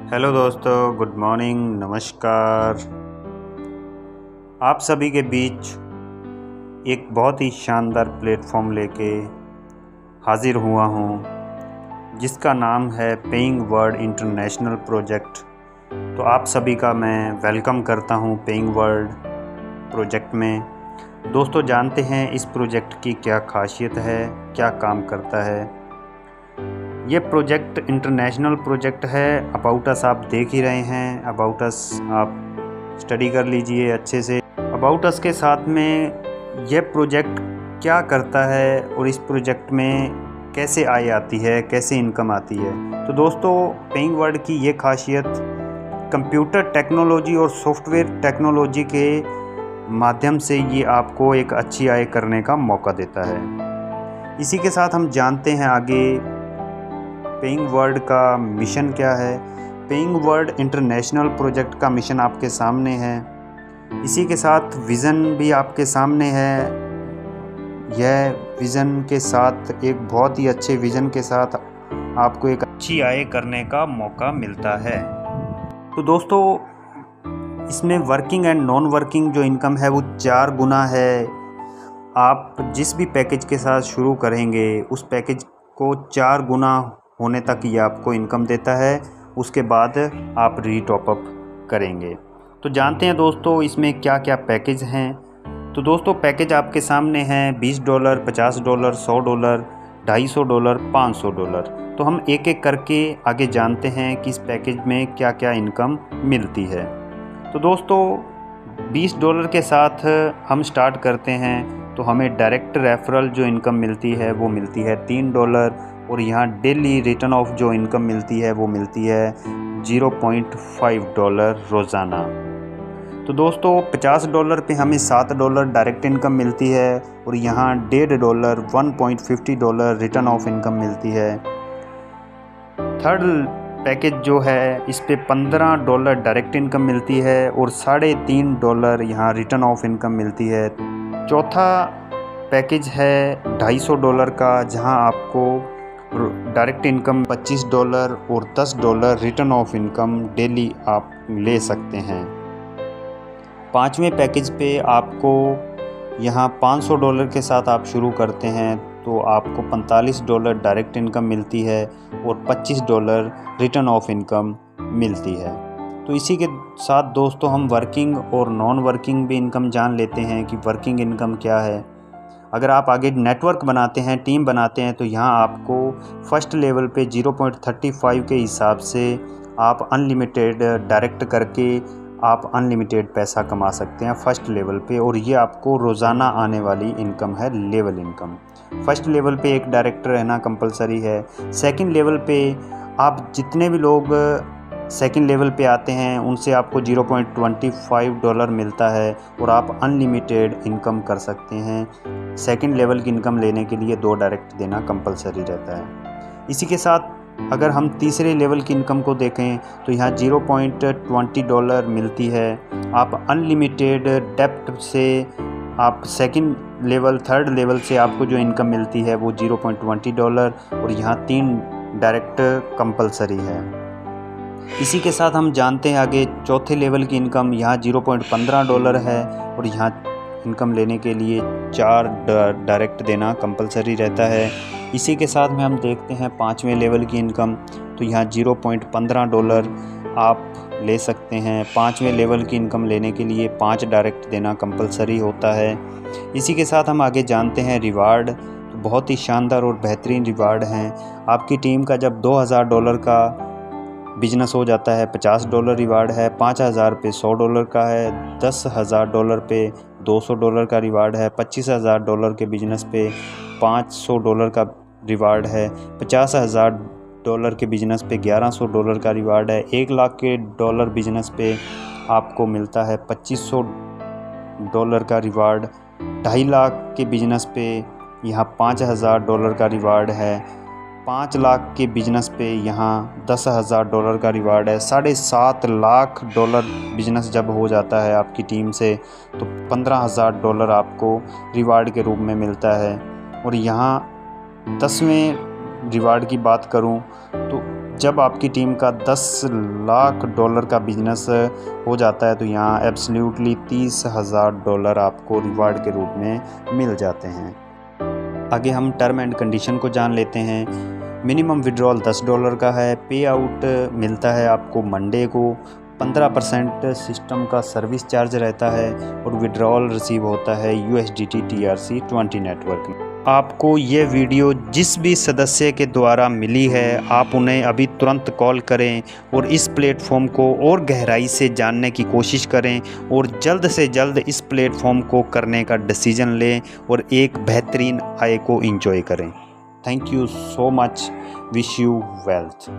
Hello दोस्तों, good morning, नमस्कार। आप सभी के बीच एक बहुत ही शानदार प्लेटफॉर्म लेके हाजिर हुआ हूँ, जिसका नाम है पेइंग वर्ड इंटरनेशनल प्रोजेक्ट। तो आप सभी का मैं वेलकम करता हूँ पेइंग वर्ड प्रोजेक्ट में। दोस्तों, जानते हैं इस प्रोजेक्ट की क्या खासियत है, क्या काम करता है। ये प्रोजेक्ट इंटरनेशनल प्रोजेक्ट है। अबाउट अस आप देख ही रहे हैं। अबाउट अस आप स्टडी कर लीजिए अच्छे से। अबाउट अस के साथ में ये प्रोजेक्ट क्या करता है और इस प्रोजेक्ट में कैसे आय आती है, कैसे इनकम आती है। तो दोस्तों, पेइंग वर्ड की ये खासियत कंप्यूटर टेक्नोलॉजी और सॉफ्टवेयर टेक्नोलॉजी के माध्यम से ये आपको एक अच्छी आय करने का मौका देता है। इसी के साथ हम जानते हैं आगे पेइंग वर्ड का मिशन क्या है। पेइंग वर्ड इंटरनेशनल प्रोजेक्ट का मिशन आपके सामने है। इसी के साथ विज़न भी आपके सामने है। यह विज़न के साथ, एक बहुत ही अच्छे विज़न के साथ आपको एक अच्छी आय करने का मौका मिलता है। तो दोस्तों, इसमें वर्किंग एंड नॉन वर्किंग जो इनकम है वो 4 गुना है। आप जिस भी पैकेज के साथ शुरू करेंगे उस पैकेज को 4 गुना होने तक ये आपको इनकम देता है। उसके बाद आप रीटॉपअप करेंगे। तो जानते हैं दोस्तों इसमें क्या क्या पैकेज हैं। तो दोस्तों, पैकेज आपके सामने हैं $20, $50, $100, $250, $500। तो हम एक एक करके आगे जानते हैं कि इस पैकेज में क्या क्या इनकम मिलती है। तो दोस्तों, $20 के साथ हम स्टार्ट करते हैं तो हमें डायरेक्ट रेफरल जो इनकम मिलती है वो मिलती है $3। और यहाँ डेली रिटर्न ऑफ जो इनकम मिलती है वो मिलती है $0.5 रोज़ाना। तो दोस्तों, $50 पे हमें $7 डायरेक्ट इनकम मिलती है और यहाँ $1.5 $1.50 रिटर्न ऑफ इनकम मिलती है। थर्ड पैकेज जो है इस पे $15 डायरेक्ट इनकम मिलती है और $3.5 यहाँ रिटर्न ऑफ इनकम मिलती है। चौथा पैकेज है $250 का, जहाँ आपको डायरेक्ट इनकम $25 और $10 रिटर्न ऑफ इनकम डेली आप ले सकते हैं। पाँचवें पैकेज पे आपको यहाँ $500 के साथ आप शुरू करते हैं तो आपको $45 डायरेक्ट इनकम मिलती है और $25 रिटर्न ऑफ इनकम मिलती है। तो इसी के साथ दोस्तों, हम वर्किंग और नॉन वर्किंग भी इनकम जान लेते हैं कि वर्किंग इनकम क्या है। अगर आप आगे नेटवर्क बनाते हैं, टीम बनाते हैं, तो यहाँ आपको फर्स्ट लेवल पे 0.35 के हिसाब से आप अनलिमिटेड डायरेक्ट करके आप अनलिमिटेड पैसा कमा सकते हैं फर्स्ट लेवल पे। और ये आपको रोज़ाना आने वाली इनकम है, लेवल इनकम। फर्स्ट लेवल पे एक डायरेक्टर रहना कंपलसरी है। सेकंड लेवल पे आप जितने भी लोग सेकंड लेवल पे आते हैं उनसे आपको $0.25 मिलता है और आप अनलिमिटेड इनकम कर सकते हैं। सेकंड लेवल की इनकम लेने के लिए 2 डायरेक्ट देना कंपलसरी रहता है। इसी के साथ अगर हम तीसरे लेवल की इनकम को देखें तो यहाँ $0.20 मिलती है। आप अनलिमिटेड डेप्ट से आप सेकंड लेवल, थर्ड लेवल से आपको जो इनकम मिलती है वो $0.20 और यहाँ 3 डायरेक्ट कंपलसरी है। इसी के साथ हम जानते हैं आगे चौथे लेवल की इनकम यहाँ $0.15 है और यहाँ इनकम लेने के लिए 4 डायरेक्ट देना कंपलसरी रहता है। इसी के साथ में हम देखते हैं पाँचवें लेवल की इनकम, तो यहाँ $0.15 आप ले सकते हैं। पाँचवें लेवल की इनकम लेने के लिए 5 डायरेक्ट देना कंपलसरी होता है। इसी के साथ हम आगे जानते हैं रिवार्ड। तो बहुत ही शानदार और बेहतरीन रिवार्ड हैं। आपकी टीम का जब $2000 का बिजनेस हो जाता है, $50 रिवार्ड है, 5000 पे $100 का है, $10,000 पे $200 का रिवार्ड है, $25,000 के बिजनेस पे $500 का रिवार्ड है, $50,000 के बिजनेस पे $1100 का रिवार्ड है, 1 लाख के डॉलर बिजनेस पे आपको मिलता है $2500 का रिवार्ड, 2.5 लाख के बिजनेस पे यहाँ $5000 का रिवार्ड है, 5 लाख के बिजनेस पे यहाँ $10,000 का रिवार्ड है। $7.5 लाख बिजनेस जब हो जाता है आपकी टीम से तो $15,000 आपको रिवार्ड के रूप में मिलता है। और यहाँ 10वें रिवार्ड की बात करूँ तो जब आपकी टीम का 10 लाख डॉलर का बिजनेस हो जाता है तो यहाँ एब्सोल्युटली $30,000 आपको रिवार्ड के रूप में मिल जाते हैं। आगे हम टर्म एंड कंडीशन को जान लेते हैं। मिनिमम विड्रॉल $10 का है। पे आउट मिलता है आपको मंडे को। 15% सिस्टम का सर्विस चार्ज रहता है और विड्रॉल रिसीव होता है USDT TRC20 नेटवर्क में। आपको ये वीडियो जिस भी सदस्य के द्वारा मिली है आप उन्हें अभी तुरंत कॉल करें और इस प्लेटफॉर्म को और गहराई से जानने की कोशिश करें और जल्द से जल्द इस प्लेटफॉर्म को करने का डिसीजन लें और एक बेहतरीन आय को एंजॉय करें। Thank you so much. Wish you wealth.